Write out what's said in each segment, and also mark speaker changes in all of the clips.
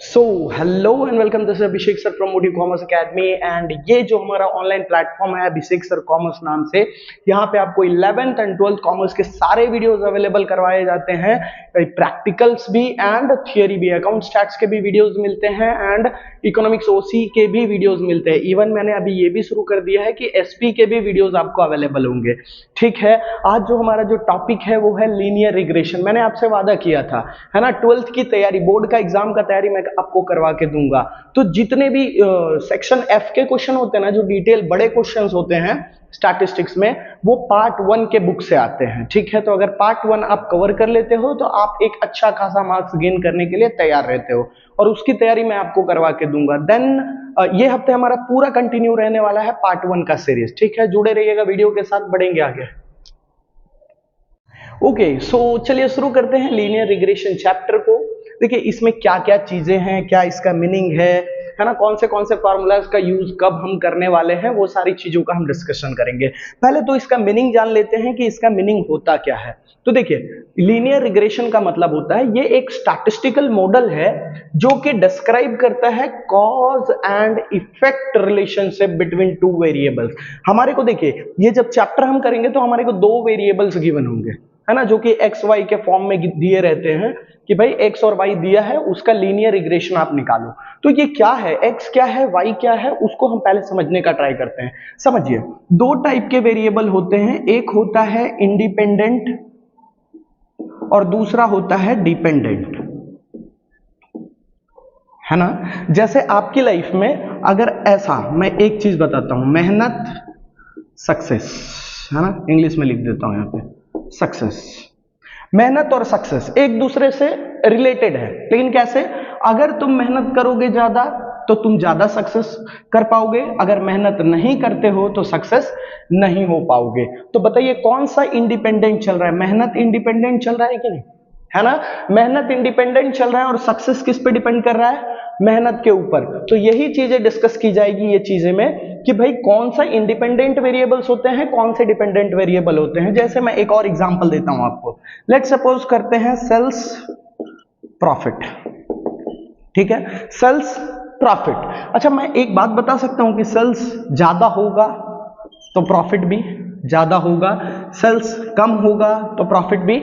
Speaker 1: So hello and welcome, this is Abhishek sir from motive commerce academy. And ये जो हमारा online platform है अभिषेक sir commerce नाम से, यहाँ पे आपको 11th एंड 12th कॉमर्स के सारे वीडियोस अवेलेबल करवाए जाते हैं, प्रैक्टिकल्स भी एंड थियरी भी। अकाउंट स्टैट्स के भी वीडियोस मिलते हैं एंड इकोनॉमिक्स ओसी के भी वीडियोस मिलते हैं। इवन मैंने अभी ये भी शुरू कर दिया है कि एसपी के भी वीडियोस आपको अवेलेबल होंगे। ठीक है, आज जो हमारा जो टॉपिक है वो है लीनियर रिग्रेशन। मैंने आपसे वादा किया था, है ना, 12th की तैयारी, बोर्ड का एग्जाम का तैयारी मैं आपको करवा के दूंगा। तो जितने भी सेक्शन एफ के क्वेश्चन होते हैं ना, जो डिटेल बड़े क्वेश्चंस होते हैं स्टैटिस्टिक्स में, वो पार्ट 1 के बुक से आते हैं। ठीक है, तो अगर पार्ट 1 आप कवर कर लेते हो तो आप एक अच्छा खासा मार्क्स गेन करने के लिए तैयार रहते हो, और उसकी तैयारी मैं आपको करवा के दूंगा। देन ये हफ्ते हमारा पूरा कंटिन्यू रहने वाला है पार्ट 1 का सीरीज। ठीक है, जुड़े रहिएगा वीडियो के साथ, बढ़ेंगे आगे। ओके, सो चलिए शुरू करते हैं लीनियर रिग्रेशन चैप्टर को। देखिए इसमें क्या क्या चीजें हैं, क्या इसका मीनिंग है ना, कौन से फार्मूलाज का यूज कब हम करने वाले हैं, वो सारी चीजों का हम डिस्कशन करेंगे। पहले तो इसका मीनिंग जान लेते हैं कि इसका मीनिंग होता क्या है। तो देखिए, लीनियर रिग्रेशन का मतलब होता है, ये एक स्टैटिस्टिकल मॉडल है जो कि डिस्क्राइब करता है cause and effect relationship between two variables. हमारे को देखिए, ये जब चैप्टर हम करेंगे तो हमारे को दो वेरिएबल्स गिवन होंगे, है ना, जो कि एक्स वाई के फॉर्म में दिए रहते हैं कि भाई एक्स और वाई दिया है, उसका लीनियर रिग्रेशन आप निकालो। तो ये क्या है, एक्स क्या है, वाई क्या है, उसको हम पहले समझने का ट्राई करते हैं। समझिए, दो टाइप के वेरिएबल होते हैं, एक होता है इंडिपेंडेंट और दूसरा होता है डिपेंडेंट, है ना। जैसे आपकी लाइफ में अगर ऐसा, मैं एक चीज बताता हूं, मेहनत सक्सेस, है ना, इंग्लिश में लिख देता हूं यहां पे, सक्सेस। मेहनत और सक्सेस एक दूसरे से रिलेटेड है, लेकिन कैसे? अगर तुम मेहनत करोगे ज्यादा तो तुम ज्यादा सक्सेस कर पाओगे, अगर मेहनत नहीं करते हो तो सक्सेस नहीं हो पाओगे। तो बताइए कौन सा इंडिपेंडेंट चल रहा है? मेहनत इंडिपेंडेंट चल रहा है कि नहीं, है ना। मेहनत इंडिपेंडेंट चल रहा है और सक्सेस किस पे डिपेंड कर रहा है? मेहनत के ऊपर। तो यही चीजें डिस्कस की जाएगी ये चीजें में कि भाई कौन सा इंडिपेंडेंट वेरिएबल्स होते हैं, कौन से डिपेंडेंट वेरिएबल होते हैं। जैसे मैं एक और एग्जांपल देता हूं आपको। लेट्स सपोज करते हैं सेल्स प्रॉफिट। ठीक है, सेल्स प्रॉफिट। अच्छा, मैं एक बात बता सकता हूं कि सेल्स ज्यादा होगा तो प्रॉफिट भी ज्यादा होगा, सेल्स कम होगा तो प्रॉफिट भी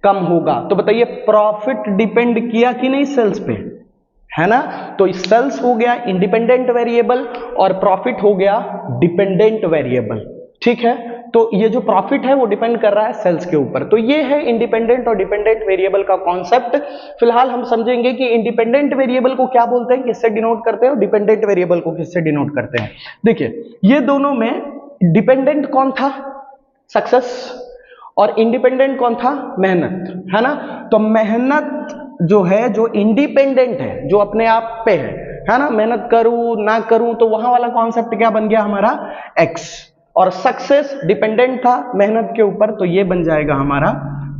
Speaker 1: कम होगा। तो बताइए प्रॉफिट डिपेंड किया कि नहीं सेल्स पे, है ना। तो सेल्स हो गया इंडिपेंडेंट वेरिएबल और प्रॉफिट हो गया डिपेंडेंट वेरिएबल। ठीक है, तो ये जो प्रॉफिट है वो डिपेंड कर रहा है सेल्स के ऊपर। तो ये है इंडिपेंडेंट और डिपेंडेंट वेरिएबल का कॉन्सेप्ट। फिलहाल हम समझेंगे कि इंडिपेंडेंट वेरिएबल को क्या बोलते हैं, किससे डिनोट करते हैं, और डिपेंडेंट वेरिएबल को किससे डिनोट करते हैं। देखिए, ये दोनों में डिपेंडेंट कौन था? सक्सेस। और इंडिपेंडेंट कौन था? मेहनत, है ना। तो मेहनत जो है, जो इंडिपेंडेंट है, जो अपने आप पे है ना, मेहनत करूं ना करूं, तो वहां वाला कॉन्सेप्ट क्या बन गया हमारा? एक्स। और सक्सेस डिपेंडेंट था मेहनत के ऊपर, तो ये बन जाएगा हमारा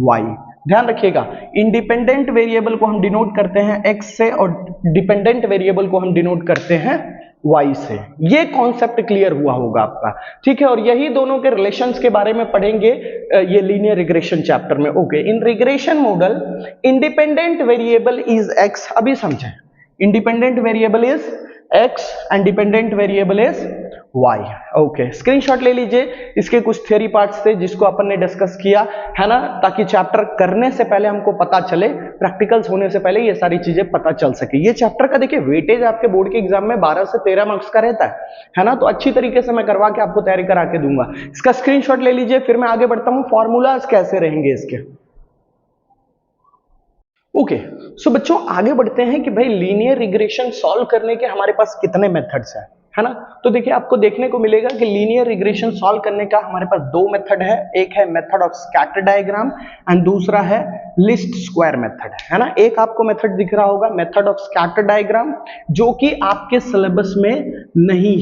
Speaker 1: वाई। ध्यान रखिएगा, इंडिपेंडेंट वेरिएबल को हम डिनोट करते हैं एक्स से और डिपेंडेंट वेरिएबल को हम डिनोट करते हैं वाई से। ये कॉन्सेप्ट क्लियर हुआ होगा आपका। ठीक है, और यही दोनों के रिलेशंस के बारे में पढ़ेंगे ये लीनियर रिग्रेशन चैप्टर में। Okay, in regression model independent variable is X. अभी समझें, independent variable is X and dependent variable is Y. Okay, screenshot ले लीजिए, इसके कुछ थ्योरी पार्ट्स थे जिसको अपन ने डिस्कस किया, है ना, ताकि चैप्टर करने से पहले हमको पता चले, प्रैक्टिकल्स होने से पहले ये सारी चीजें पता चल सके। ये चैप्टर का देखिए वेटेज आपके बोर्ड के एग्जाम में 12 से 13 मार्क्स का रहता है ना। तो अच्छी तरीके से मैं करवा के आपको तैयारी करा के दूंगा। इसका स्क्रीनशॉट ले लीजिए, फिर मैं आगे बढ़ता हूं, फॉर्मूलाज कैसे रहेंगे इसके। ओके, सो बच्चों आगे बढ़ते हैं कि भाई लीनियर रिग्रेशन सॉल्व करने के हमारे पास कितने मेथड्स हैं, है ना। तो देखिए, आपको देखने को मिलेगा कि लीनियर रिग्रेशन सॉल्व करने का हमारे पास दो मेथड है। एक है method of scatter diagram and दूसरा है लिस्ट स्क्वायर मेथड, है ना। एक आपको मेथड दिख रहा होगा मेथड ऑफ स्कैटर डायग्राम, जो कि आपके सिलेबस में नहीं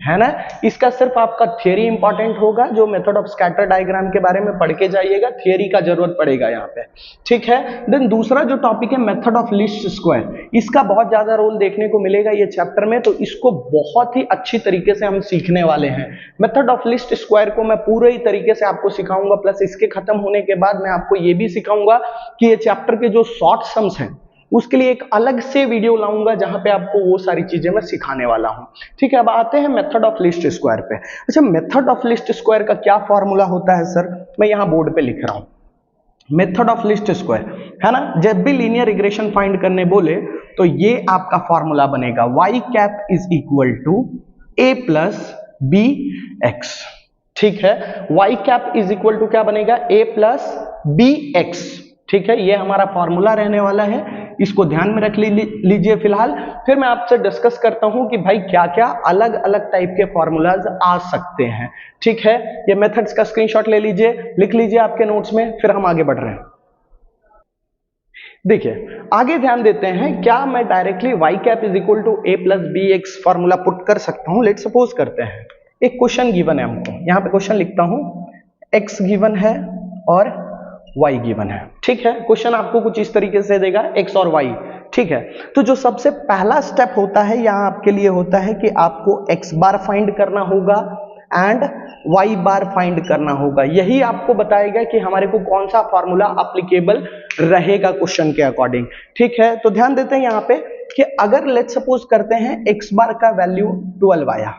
Speaker 1: है ना। इसका सिर्फ आपका थियरी इंपॉर्टेंट होगा, जो मेथड ऑफ स्कैटर डायग्राम के बारे में पढ़ के जाइएगा, थियरी का जरूरत पड़ेगा यहाँ पे। ठीक है, देन दूसरा जो टॉपिक है मेथड ऑफ लिस्ट स्क्वायर, इसका बहुत ज्यादा रोल देखने को मिलेगा ये चैप्टर में, तो इसको बहुत ही अच्छी तरीके से हम सीखने वाले हैं। मेथड ऑफ लिस्ट स्क्वायर को मैं पूरे ही तरीके से आपको सिखाऊंगा, प्लस इसके खत्म होने के बाद मैं आपको ये भी सिखाऊंगा कि ये चैप्टर के जो शॉर्ट सम्स हैं उसके लिए एक अलग से वीडियो लाऊंगा जहां पे आपको वो सारी चीजें मैं सिखाने वाला हूं। ठीक है, अब आते हैं मेथड ऑफ लीस्ट स्क्वायर पे। अच्छा, मेथड ऑफ लीस्ट स्क्वायर का क्या फॉर्मूला होता है सर? मैं यहां बोर्ड पे लिख रहा हूं, मेथड ऑफ लीस्ट स्क्वायर, है ना। जब भी लीनियर रिग्रेशन फाइंड करने बोले तो ये आपका फॉर्मूला बनेगा y cap is equal to a plus B X. ठीक है, y cap is equal to क्या बनेगा? a plus B X. ठीक है, ये हमारा फॉर्मूला रहने वाला है, इसको ध्यान में रख लीजिए फिलहाल। फिर मैं आपसे डिस्कस करता हूं कि भाई क्या क्या अलग अलग टाइप के फॉर्मूलाज आ सकते हैं। ठीक है, ये मेथड्स का स्क्रीनशॉट ले लीजिए, लिख लीजिए आपके नोट्स में, फिर हम आगे बढ़ रहे हैं। देखिए आगे ध्यान देते हैं, क्या मैं directly y cap is equal to a plus B X formula put कर सकता हूं? लेट सपोज करते हैं एक क्वेश्चन गिवन है हमको, यहां पे क्वेश्चन लिखता हूं, x गिवन है और y गिवन है। ठीक है, क्वेश्चन आपको कुछ इस तरीके से देगा, x और y। ठीक है, तो जो सबसे पहला स्टेप होता है यहां आपके लिए होता है कि आपको x बार फाइंड करना होगा एंड y बार फाइंड करना होगा। यही आपको बताएगा कि हमारे को कौन सा फॉर्मूला एप्लीकेबल रहेगा क्वेश्चन के अकॉर्डिंग। ठीक है, तो ध्यान देते हैं यहाँ पे कि अगर लेट सपोज करते हैं x बार का वैल्यू 12 आया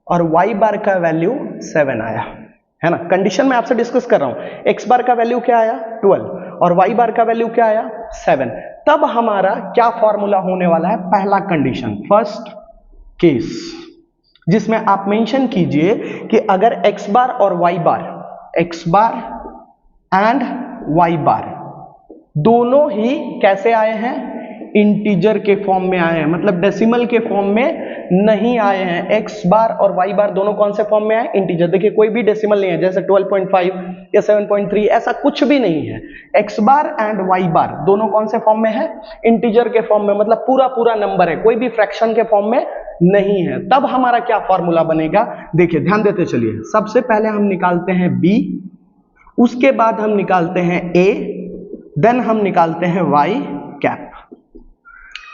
Speaker 1: और y बार का वैल्यू 7 आया, है ना। कंडीशन में आपसे डिस्कस कर रहा हूं, x बार का वैल्यू क्या आया 12 और y बार का वैल्यू क्या आया 7, तब हमारा क्या फॉर्मूला होने वाला है? पहला कंडीशन, फर्स्ट केस, जिसमें आप मेंशन कीजिए कि अगर x बार और y बार एंड y बार दोनों ही कैसे आए हैं? इंटीजर के फॉर्म में आए हैं, मतलब डेसिमल के फॉर्म में नहीं आए हैं। x बार और y बार दोनों कौन से फॉर्म में आए? इंटीजर। देखिए कोई भी डेसिमल नहीं है, जैसे 12.5 या 7.3, ऐसा कुछ भी नहीं है। x बार एंड y बार दोनों कौन से फॉर्म में है? इंटीजर के फॉर्म में, मतलब पूरा नंबर है, कोई भी फ्रैक्शन के फॉर्म में नहीं है। तब हमारा क्या फॉर्मूला बनेगा? देखिए ध्यान देते चलिए, सबसे पहले हम निकालते हैं b, उसके बाद हम निकालते हैं a, देन हम निकालते हैं y कैप।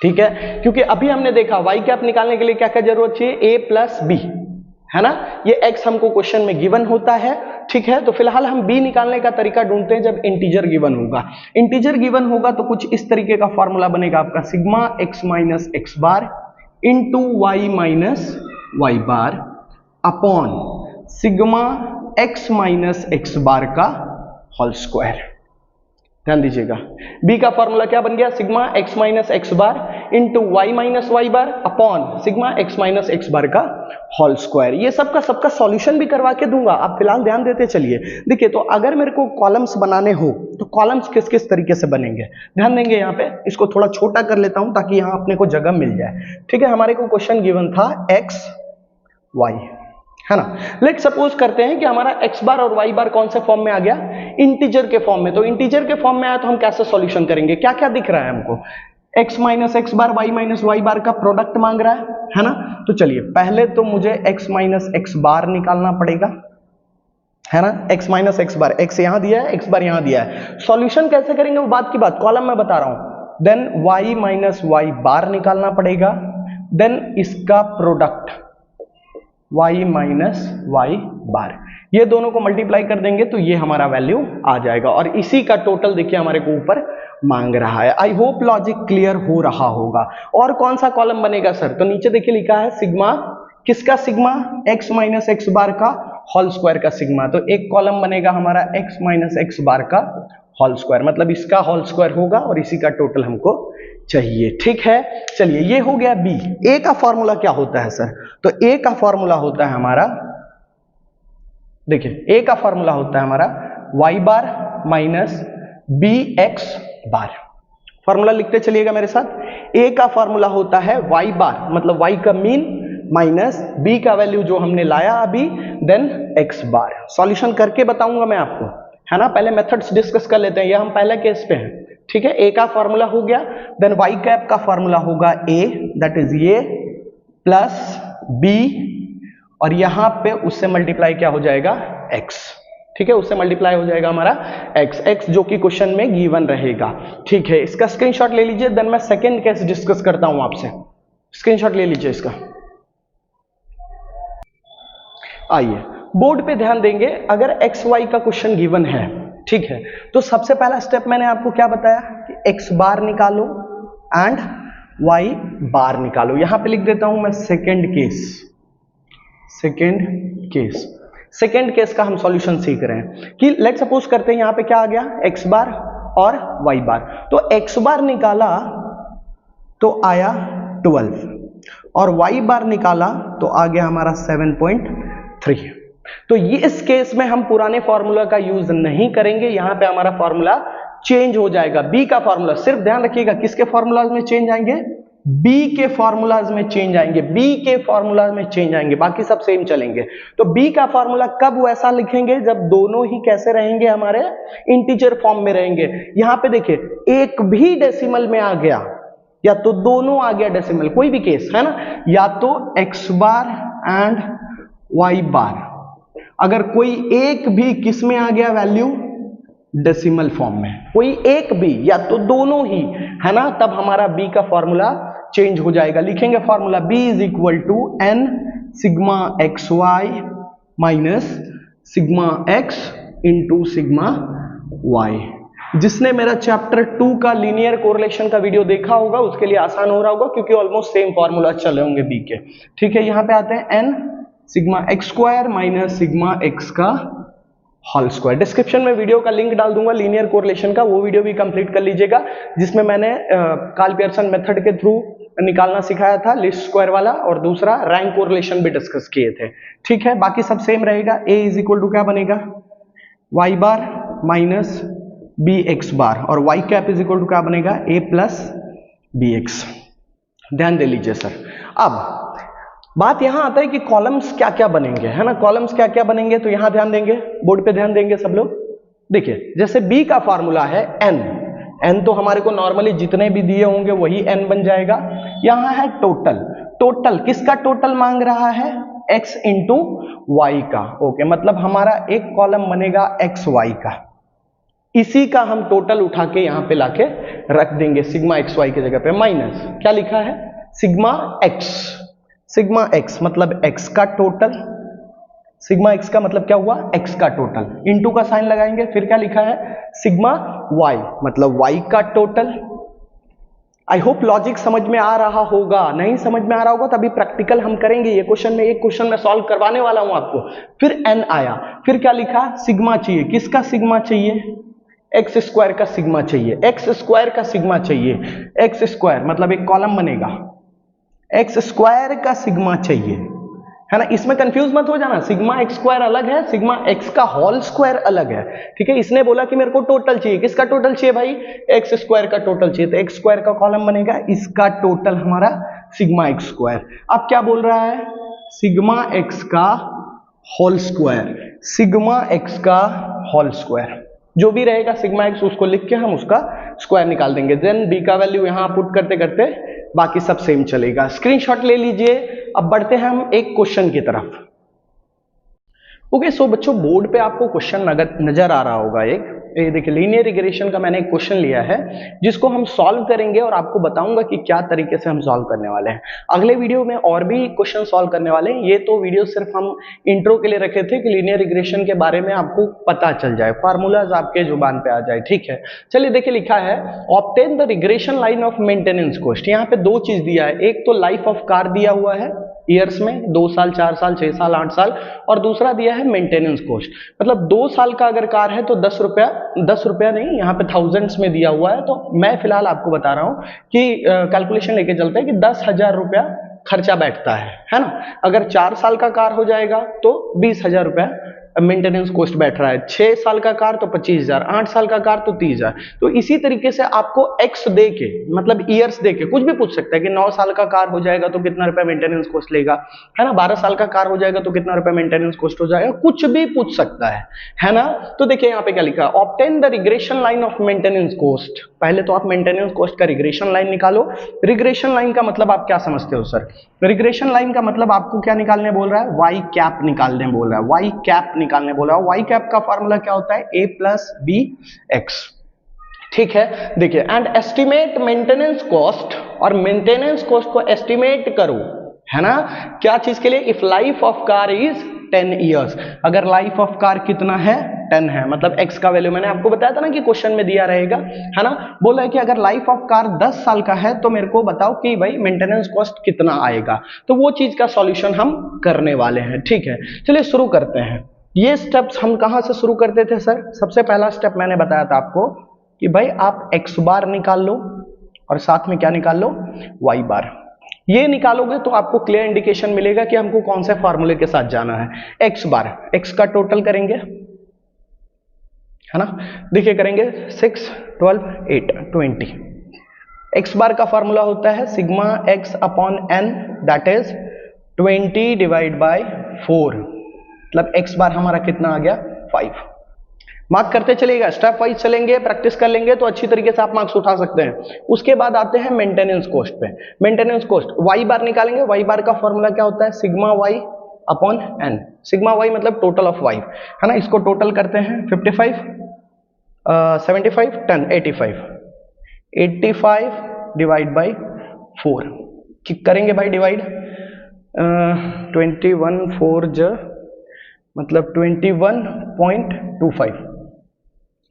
Speaker 1: ठीक है, क्योंकि अभी हमने देखा y कैप निकालने के लिए क्या क्या जरूरत चाहिए? a प्लस बी, है ना। ये x हमको क्वेश्चन में गिवन होता है। ठीक है, तो फिलहाल हम b निकालने का तरीका ढूंढते हैं जब इंटीजर गिवन होगा। इंटीजर गिवन होगा तो कुछ इस तरीके का फॉर्मूला बनेगा आपका, sigma x minus X bar into Y minus Y bar upon sigma x minus X bar का होल स्क्वायर। ध्यान दीजिएगा, b का फॉर्मूला क्या बन गया? Sigma x minus X bar into Y minus Y bar upon sigma x minus X bar का whole square. ये सबका सॉल्यूशन भी करवा के दूंगा, आप फिलहाल ध्यान देते चलिए। देखिए, तो अगर मेरे को कॉलम्स बनाने हो तो कॉलम्स किस किस तरीके से बनेंगे ध्यान देंगे। यहाँ पे इसको थोड़ा छोटा कर लेता हूं ताकि यहाँ अपने को जगह मिल जाए। ठीक है, हमारे को क्वेश्चन गिवन था x y, है ना। लेट सपोज करते हैं कि हमारा x बार और y बार कौन से फॉर्म में आ गया? इंटीजर के फॉर्म में। तो इंटीजर के फॉर्म में आया तो हम कैसे सॉल्यूशन करेंगे? क्या क्या दिख रहा है हमको? x माइनस एक्स बार y माइनस वाई बार का प्रोडक्ट मांग रहा है ना। तो चलिए पहले तो मुझे x माइनस एक्स बार निकालना पड़ेगा, है ना। x माइनस एक्स बार, x यहां दिया है, x बार यहां दिया है। सॉल्यूशन कैसे करेंगे वो बात की बात, कॉलम में बता रहा हूं। देन y माइनस वाई बार निकालना पड़ेगा, देन इसका प्रोडक्ट y माइनस वाई बार, ये दोनों को मल्टीप्लाई कर देंगे तो ये हमारा वैल्यू आ जाएगा और इसी का टोटल देखिए हमारे को ऊपर मांग रहा है। आई होप लॉजिक क्लियर हो रहा होगा। और कौन सा कॉलम बनेगा सर? तो नीचे देखिए लिखा है सिग्मा, किसका sigma? x minus X bar का होल स्क्वायर का सिग्मा। तो एक कॉलम बनेगा हमारा x माइनस एक्स बार का होल स्क्वायर, मतलब इसका होल स्क्वायर होगा और इसी का टोटल हमको चाहिए। ठीक है, चलिए ये हो गया b। a का फॉर्मूला क्या होता है सर? तो a का फॉर्मूला होता है हमारा, देखिए a का फॉर्मूला होता है हमारा y बार माइनस बी एक्स बार। फॉर्मूला लिखते चलिएगा मेरे साथ। a का फॉर्मूला होता है y बार, मतलब y का मीन माइनस b का वैल्यू जो हमने लाया अभी, देन x बार। सॉल्यूशन करके बताऊंगा मैं आपको, है ना। पहले मेथड्स डिस्कस कर लेते हैं, ये हम पहले केस पे हैं। ठीक है, a का फॉर्मूला हो गया, देन y कैप का फॉर्मूला होगा a, दैट इज ये प्लस b, और यहां पे उससे मल्टीप्लाई क्या हो जाएगा? x। ठीक है, उससे मल्टीप्लाई हो जाएगा हमारा x जो कि क्वेश्चन में गिवन रहेगा। ठीक है, इसका स्क्रीनशॉट ले लीजिए, देन मैं सेकंड केस डिस्कस करता हूं आपसे। स्क्रीनशॉट ले लीजिए इसका। आइए बोर्ड पे ध्यान देंगे, अगर x y का क्वेश्चन गिवन है, ठीक है, तो सबसे पहला स्टेप मैंने आपको क्या बताया कि x बार निकालो, एंड वाई बार निकालो। यहां पे लिख देता हूं मैं सेकेंड केस का हम सॉल्यूशन सीख रहे हैं कि लेट सपोज करते हैं यहां पे क्या आ गया, एक्स बार और वाई बार। तो एक्स बार निकाला तो आया 12 और वाई बार निकाला तो आ गया हमारा 7.3। तो ये इस केस में हम पुराने फॉर्मूला का यूज नहीं करेंगे, यहां पे हमारा फॉर्मूला चेंज हो जाएगा। बी का फॉर्मूला, सिर्फ ध्यान रखिएगा किसके फॉर्मूलाज में चेंज आएंगे, बी के फॉर्मूलाज में चेंज आएंगे, बी के फॉर्मूलाज में चेंज आएंगे, बाकी सब सेम चलेंगे। तो बी का फॉर्मूला कब वैसा लिखेंगे जब दोनों ही कैसे रहेंगे, हमारे इंटीजर फॉर्म में रहेंगे। यहां पे देखिए एक भी डेसिमल में आ गया या तो दोनों आ गया डेसिमल, कोई भी केस है ना, या तो एक्स बार एंड वाई बार, अगर कोई एक भी किस में आ गया वैल्यू, डेसिमल फॉर्म में, कोई एक भी या तो दोनों ही है ना, तब हमारा बी का फॉर्मूला चेंज हो जाएगा। लिखेंगे formula B is equal to N sigma X Y minus sigma X into sigma Y. जिसने मेरा चैप्टर 2 का लीनियर कोरिलेशन का वीडियो देखा होगा उसके लिए आसान हो रहा होगा, क्योंकि ऑलमोस्ट सेम फॉर्मूला चले होंगे बी के। ठीक है, यहां पे आते हैं N sigma X square minus sigma X का होल स्क्वायर। डिस्क्रिप्शन में वीडियो का लिंक डाल दूंगा लीनियर कोरिलेशन का, वो वीडियो भी कंप्लीट कर लीजिएगा, जिसमें मैंने कार्ल पियर्सन मेथड के थ्रू निकालना सिखाया था लिस्ट स्क्वायर वाला, और दूसरा रैंक कोरिलेशन भी डिस्कस किए थे। ठीक है, बाकी सब सेम रहेगा। ए इज इक्वल टू क्या बनेगा, Y bar minus B X bar, और Y cap is equal to क्या बनेगा, ए प्लस बी एक्स। ध्यान दे लीजिए सर। अब बात यहां आता है कि कॉलम्स क्या क्या बनेंगे, है ना, कॉलम्स क्या क्या बनेंगे, तो यहां ध्यान देंगे, बोर्ड पे ध्यान देंगे सब लोग। देखिए जैसे बी का फॉर्मूला है एन तो हमारे को नॉर्मली जितने भी दिए होंगे वही एन बन जाएगा। यहां है टोटल किसका टोटल मांग रहा है, एक्स इंटू वाई का। ओके, मतलब हमारा एक कॉलम बनेगा एक्स वाई का, इसी का हम टोटल उठा के यहां पे लाके रख देंगे सिग्मा एक्स वाई की जगह पे, माइनस क्या लिखा है, सिग्मा एक्स मतलब एक्स का टोटल, सिग्मा एक्स का मतलब क्या हुआ, एक्स का टोटल, इनटू का साइन लगाएंगे, फिर क्या लिखा है सिग्मा वाई मतलब वाई का टोटल। आई होप लॉजिक समझ में आ रहा होगा, नहीं समझ में आ रहा होगा तो अभी प्रैक्टिकल हम करेंगे, ये क्वेश्चन में एक क्वेश्चन में सॉल्व करवाने वाला हूं आपको। फिर एन आया, फिर क्या लिखा, सिग्मा चाहिए, किसका सिग्मा चाहिए, एक्स स्क्वायर का सिग्मा चाहिए, एक्स स्क्वायर का सिग्मा चाहिए, एक्स स्क्वायर मतलब एक कॉलम बनेगा, एक्स स्क्वायर का सिग्मा चाहिए, है ना। इसमें कंफ्यूज मत हो जाना, सिग्मा एक्स स्क्वायर अलग है, सिग्मा एक्स का होल स्क्वायर अलग है। ठीक है, इसने बोला कि मेरे को टोटल चाहिए, किसका टोटल चाहिए भाई, एक्स स्क्वायर का टोटल चाहिए, तो एक्स स्क्वायर का कॉलम बनेगा, इसका टोटल हमारा सिग्मा एक्स स्क्वायर। अब क्या बोल रहा है, सिग्मा एक्स का होल स्क्वायर, सिग्मा एक्स का होल स्क्वायर, जो भी रहेगा सिग्मा एक्स उसको लिख के हम उसका स्क्वायर निकाल देंगे। देन बी का वैल्यू यहां पुट करते करते बाकी सब सेम चलेगा। स्क्रीनशॉट ले लीजिए। अब बढ़ते हैं हम एक क्वेश्चन की तरफ। ओके, सो बच्चों बोर्ड पे आपको क्वेश्चन नजर आ रहा होगा एक, ये देखिए लीनियर रिग्रेशन का मैंने एक क्वेश्चन लिया है जिसको हम सॉल्व करेंगे और आपको बताऊंगा कि क्या तरीके से हम सॉल्व करने वाले हैं। अगले वीडियो में और भी क्वेश्चन सॉल्व करने वाले हैं, ये तो वीडियो सिर्फ हम इंट्रो के लिए रखे थे कि लीनियर रिग्रेशन के बारे में आपको पता चल जाए, फार्मूलाज आपके जुबान पे आ जाए। ठीक है, चलिए देखिए लिखा है obtain the regression line of maintenance cost. यहाँ पे दो चीज दिया है, एक तो लाइफ ऑफ कार दिया हुआ है ईयर्स में, 2 साल 4 साल 6 साल 8 साल, और दूसरा दिया है मेंटेनेंस कॉस्ट, मतलब 2 साल का अगर कार है तो 10 रुपया नहीं, यहाँ पे थाउजेंड्स में दिया हुआ है। तो मैं फिलहाल आपको बता रहा हूँ कि कैलकुलेशन लेके चलते हैं कि 10,000 रुपया खर्चा बैठता है ना। अगर 4 साल का कार हो जाएगा तो 20,000 रुपया मेंटेनेंस कॉस्ट बैठ रहा है, 6 साल का कार तो 25,000, 8 साल का कार तो 30,000। तो इसी तरीके से आपको एक्स दे के मतलब ईयर्स दे के कुछ भी पूछ सकता है कि 9 साल का कार हो जाएगा तो कितना रुपया मेंटेनेंस कॉस्ट लेगा, है ना, 12 साल का कार हो जाएगा तो कितना रुपया मेंटेनेंस कॉस्ट हो जाएगा, कुछ भी पूछ सकता है ना। तो देखिए यहाँ पे क्या लिखा है, obtain the regression line of maintenance cost. पहले तो आप मेंटेनेंस कॉस्ट का रिग्रेशन लाइन निकालो। रिग्रेशन लाइन का मतलब आप क्या समझते हो सर, रिग्रेशन लाइन का मतलब आपको क्या निकालने बोल रहा है, वाई कैप निकालने बोल रहा है, वाई कैप निकालने बोला। वाई कैप का फॉर्मूला क्या होता है, ए प्लस बी एक्स। ठीक है, देखिए एंड एस्टिमेट मेंटेनेंस कॉस्ट, और मेंटेनेंस कॉस्ट को एस्टिमेट करो, है ना, क्या चीज के लिए, if life of car is 10 years, अगर लाइफ ऑफ कार कितना है 10 है, मतलब x का वैल्यू मैंने आपको बताया था ना कि क्वेश्चन में दिया रहेगा, है ना। बोला है कि अगर लाइफ ऑफ कार 10 साल का है तो मेरे को बताओ कि भाई मेंटेनेंस कॉस्ट कितना आएगा, तो वो चीज का सॉल्यूशन हम करने वाले हैं, ठीक है। चलिए शुरू करते हैं। ये स्टेप्स हम कहां से शुरू करते थे सर? सबसे पहला स्टेप मैंने बताया था आपको कि भाई आप x बार निकाल लो और साथ में क्या निकाल लो, y बार। ये निकालोगे तो आपको क्लियर इंडिकेशन मिलेगा कि हमको कौन से फॉर्मूले के साथ जाना है। x बार, x का टोटल करेंगे, है ना, देखिए करेंगे 6, 12, 8, 20। x बार का फॉर्मूला होता है sigma x upon n, that is 20 divide by 4, मतलब x बार हमारा कितना आ गया, 5। मार्क करते चलिएगा, स्टेप वाइज चलेंगे, प्रैक्टिस कर लेंगे तो अच्छी तरीके से आप मार्क्स उठा सकते हैं। उसके बाद आते हैं मेंटेनेंस कॉस्ट पे। मेंटेनेंस कॉस्ट y बार निकालेंगे, y बार का फॉर्मूला क्या होता है, sigma y upon n। Sigma y मतलब टोटल ऑफ y, है ना। इसको टोटल करते हैं 55, 75, 10, 85, 85 डिवाइड बाई 4 करेंगे भाई डिवाइड, 21 4 ज मतलब 21.25,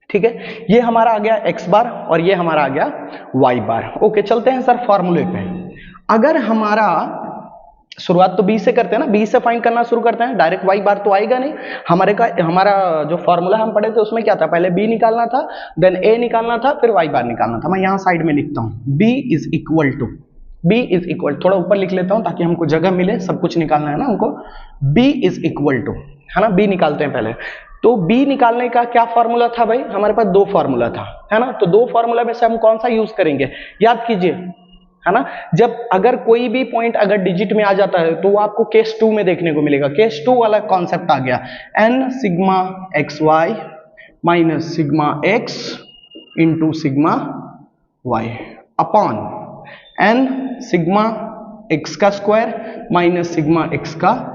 Speaker 1: ठीक है। ये हमारा आ गया x बार और ये हमारा आ गया y बार। ओके, चलते हैं सर फॉर्मूले पे। अगर हमारा शुरुआत तो b से करते हैं ना, b से फाइंड करना शुरू करते हैं, डायरेक्ट y बार तो आएगा नहीं। हमारा जो फॉर्मूला हम पढ़े थे उसमें क्या था, पहले b निकालना था, देन a निकालना था, फिर y बार निकालना था। मैं यहाँ साइड में लिखता हूँ b इज इक्वल, थोड़ा ऊपर लिख लेता हूँ ताकि हमको जगह मिले, सब कुछ निकालना है ना हमको। b इज इक्वल टू, है ना, b निकालते हैं पहले। तो b निकालने का क्या फॉर्मूला था भाई, हमारे पास 2 फॉर्मूला था, है ना। तो 2 फॉर्मूला में से हम कौन सा यूज करेंगे, याद कीजिए, है ना। जब अगर कोई भी पॉइंट अगर डिजिट में आ जाता है तो वो आपको केस 2 में देखने को मिलेगा। केस 2 वाला कॉन्सेप्ट आ गया, n sigma X Y minus sigma X into sigma Y upon n sigma X का स्क्वायर माइनस सिग्मा एक्स का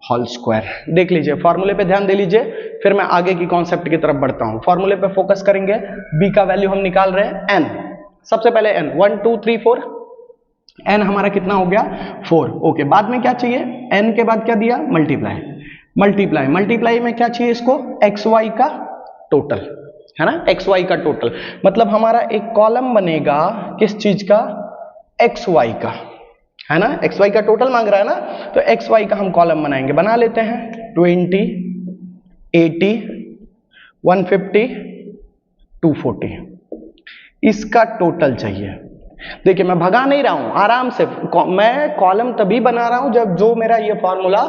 Speaker 1: होल स्क्वायर। देख लीजिए, फॉर्मूले पे ध्यान दे लीजिए, फिर मैं आगे की कॉन्सेप्ट की तरफ बढ़ता हूं। फॉर्मूले पे फोकस करेंगे, b का वैल्यू हम निकाल रहे हैं n। सबसे पहले n 1 2 3 4, n हमारा कितना हो गया 4। ओके, बाद में क्या चाहिए, n के बाद क्या दिया, मल्टीप्लाई में क्या चाहिए इसको, xy का टोटल, है ना, xy का टोटल। मतलब हमारा एक कॉलम बनेगा किस चीज का, xy का, है ना। xy का टोटल मांग रहा है ना, तो xy का हम कॉलम बनाएंगे, बना लेते हैं। 20, 80, 150, 240, इसका टोटल चाहिए। देखिए मैं भगा नहीं रहा हूं, आराम से मैं कॉलम तभी बना रहा हूं जब जो मेरा ये फॉर्मूला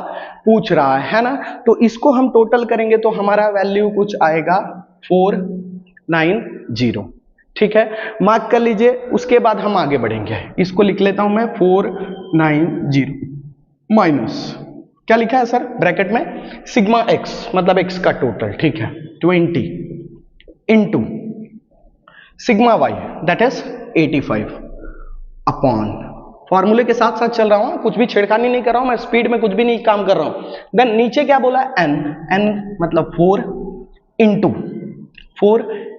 Speaker 1: पूछ रहा है ना। तो इसको हम टोटल करेंगे तो हमारा वैल्यू कुछ आएगा 490, ठीक है, मार्क कर लीजिए। उसके बाद हम आगे बढ़ेंगे, इसको लिख लेता हूं मैं 490 माइनस क्या लिखा है सर ब्रैकेट में, सिग्मा एक्स मतलब एक्स का टोटल, ठीक है, 20 into sigma Y that is 85 upon, फॉर्मूले के साथ साथ चल रहा हूं, कुछ भी छेड़खानी नहीं कर रहा हूं मैं, स्पीड में कुछ भी नहीं काम कर रहा हूं। देन नीचे क्या बोला, n मतलब 4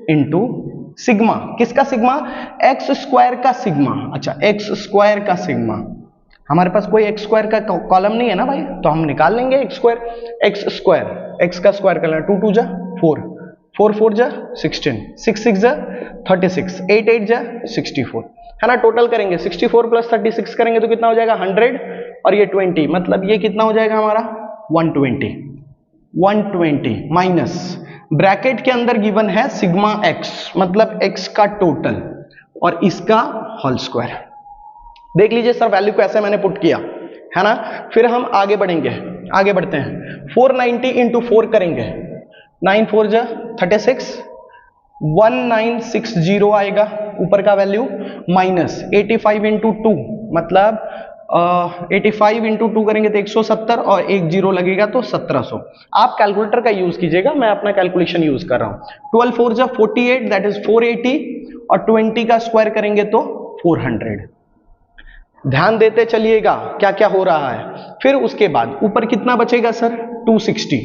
Speaker 1: इंटू सिग्मा, किसका सिग्मा, एक्स स्क्वायर का सिग्मा। अच्छा, एक्स स्क्वायर का सिग्मा, हमारे पास कोई एक्स स्क्वायर का कॉलम नहीं है ना भाई, तो हम निकाल लेंगे एक्स स्क्वायर, एक्स का स्क्वायर कर लेना, 2 2 जा 4, 4 4 जा 16, 6 6 जा 36, 8 8 जा 64, है ना। टोटल करेंगे 64 प्लस 36 करेंगे तो कितना हो जाएगा 100, और ये 20 मतलब ये कितना हो जाएगा हमारा 120 माइनस ब्रैकेट के अंदर गिवन है सिग्मा एक्स मतलब एक्स का टोटल और इसका होल स्क्वायर। देख लीजिए सर वैल्यू को ऐसे मैंने पुट किया, है ना। फिर हम आगे बढ़ते हैं, 490 इंटू 4 करेंगे, 9 4 जा 36, 1960 आएगा ऊपर का वैल्यू, माइनस 85 इंटू 2 मतलब 85 इंटू 2 करेंगे तो 170 और एक जीरो लगेगा तो 1700। आप कैलकुलेटर का यूज कीजिएगा, मैं अपना कैलकुलेशन यूज कर रहा हूं। 12 4 जा 48 दैट इज 480 और 20 का स्क्वायर करेंगे तो 400। ध्यान देते चलिएगा क्या क्या हो रहा है। फिर उसके बाद ऊपर कितना बचेगा सर 260,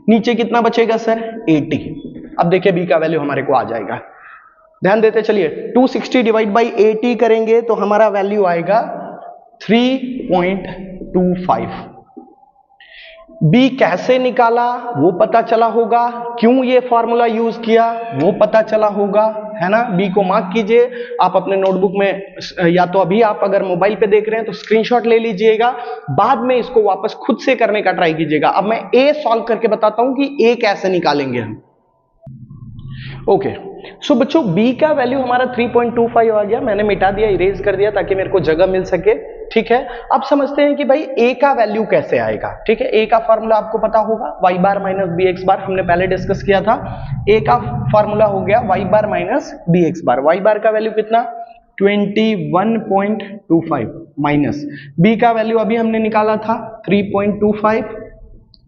Speaker 1: नीचे कितना बचेगा सर 80। अब देखिए बी का वैल्यू हमारे को आ जाएगा, ध्यान देते चलिए, 260 डिवाइड बाई 80 करेंगे तो हमारा वैल्यू आएगा 3.25। बी कैसे निकाला वो पता चला होगा, क्यों ये फॉर्मूला यूज किया वो पता चला होगा, है ना। बी को मार्क कीजिए आप अपने नोटबुक में, या तो अभी आप अगर मोबाइल पे देख रहे हैं तो स्क्रीनशॉट ले लीजिएगा, बाद में इसको वापस खुद से करने का ट्राई कीजिएगा। अब मैं ए सॉल्व करके बताता हूं कि ए कैसे निकालेंगे हम। ओके सो बच्चों बी का वैल्यू हमारा 3.25 आ गया, मैंने मिटा दिया, इरेज कर दिया ताकि मेरे को जगह मिल सके, ठीक है। अब समझते हैं कि भाई ए का वैल्यू कैसे आएगा, ठीक है। ए का फॉर्मूला आपको पता होगा y बार माइनस बी एक्स बार, हमने पहले डिस्कस किया था। ए का फॉर्मूला हो गया y बार माइनस बी एक्स बार। y बार का वैल्यू कितना 21.25 माइनस बी का वैल्यू अभी हमने निकाला था 3.25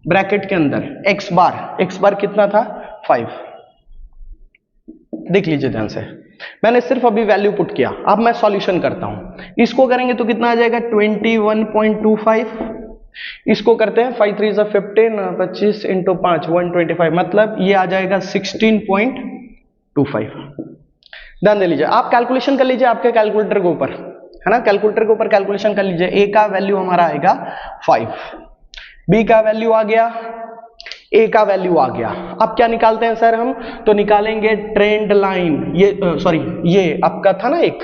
Speaker 1: ब्रैकेट के अंदर x बार कितना था 5। देख लीजिए ध्यान से, मैंने सिर्फ अभी वैल्यू पुट किया, अब मैं सॉल्यूशन करता हूं। इसको करेंगे तो कितना आ जाएगा 21.25, इसको करते हैं 5 3 15, 25 इंटू 5 125, मतलब ये आ जाएगा 16.25। ध्यान दे लीजिए, आप कैलकुलेशन कर लीजिए आपके कैलकुलेटर के ऊपर, है ना, कैलकुलेटर के ऊपर कैलकुलेशन कर लीजिए। ए का वैल्यू हमारा आएगा 5, बी का वैल्यू आ गया, ए का वैल्यू आ गया। अब क्या निकालते हैं सर हम, तो निकालेंगे ट्रेंड लाइन, ये आपका था ना एक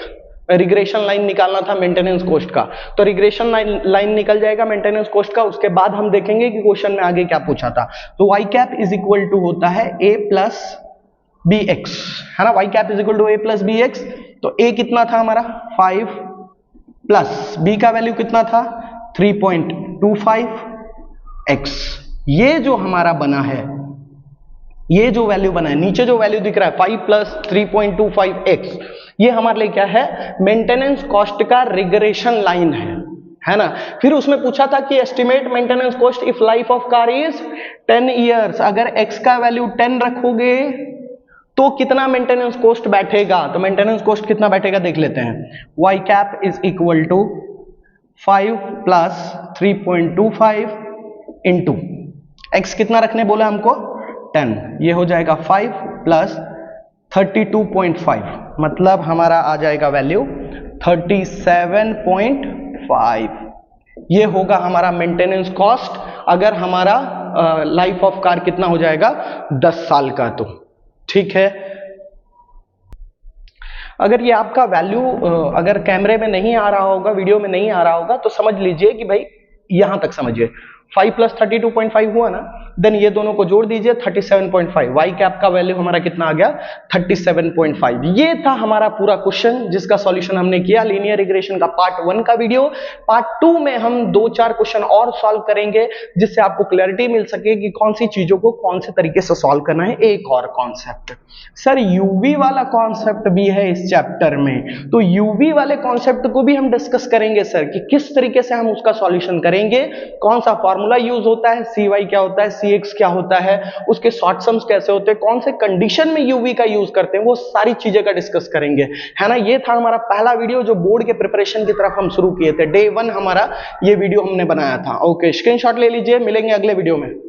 Speaker 1: रिग्रेशन लाइन निकालना था मेंटेनेंस कॉस्ट का, तो रिग्रेशन लाइन निकल जाएगा मेंटेनेंस कॉस्ट का। उसके बाद हम देखेंगे कि क्वेश्चन में आगे क्या पूछा था। तो y cap is equal to होता है a प्लस बी एक्स, है ना, y cap is equal to a plus B X. तो a कितना था हमारा 5 प्लस b का वैल्यू कितना था 3.25x। ये जो हमारा बना है, ये जो वैल्यू बना है, नीचे जो वैल्यू दिख रहा है 5 प्लस 3.25x, ये हमारे लिए क्या है, मेंटेनेंस कॉस्ट का रिग्रेशन लाइन है ना। फिर उसमें पूछा था कि estimate maintenance cost if life of car is 10 years. अगर x का वैल्यू 10 रखोगे तो कितना मेंटेनेंस कॉस्ट बैठेगा, तो मेंटेनेंस कॉस्ट कितना बैठेगा देख लेते हैं। y cap is equal to 5 plus 3.25 into x कितना रखने बोला हमको 10, ये हो जाएगा 5 प्लस 32.5, मतलब हमारा आ जाएगा वैल्यू 37.5। ये होगा हमारा मेंटेनेंस कॉस्ट अगर हमारा लाइफ ऑफ कार कितना हो जाएगा 10 साल का, तो ठीक है। अगर ये आपका वैल्यू अगर कैमरे में नहीं आ रहा होगा, वीडियो में नहीं आ रहा होगा, तो समझ लीजिए कि भाई यहां तक समझिए 5 प्लस 32.5 हुआ ना, देन ये दोनों को जोड़ दीजिए 37.5। y कैप का वैल्यू हमारा कितना आ गया 37.5। ये था हमारा पूरा क्वेश्चन जिसका सॉल्यूशन हमने किया। लीनियर रिग्रेशन का पार्ट 1 का वीडियो। पार्ट 2 में हम 2-4 क्वेश्चन और सॉल्व करेंगे जिससे आपको क्लैरिटी मिल सके कि कौन सी चीजों को कौन से तरीके से सॉल्व करना है। एक और कॉन्सेप्ट सर यूवी वाला कॉन्सेप्ट भी है इस चैप्टर में, तो यूवी वाले कॉन्सेप्ट को भी हम डिस्कस करेंगे सर कि किस तरीके से हम उसका सॉल्यूशन करेंगे, कौन सा फॉर्मूला यूज होता है, सी वाई क्या होता है, सी एक्स क्या होता है, उसके शॉर्ट सम्स कैसे होते हैं, कौन से कंडीशन में यूवी का यूज करते हैं, वो सारी चीजें का डिस्कस करेंगे, है ना। ये था हमारा पहला वीडियो जो बोर्ड के प्रिपरेशन की तरफ हम शुरू किए थे। डे 1 हमारा ये वीडियो हमने बनाया था। ओके, स्क्रीनशॉट ले लीजिए, मिलेंगे अगले वीडियो में।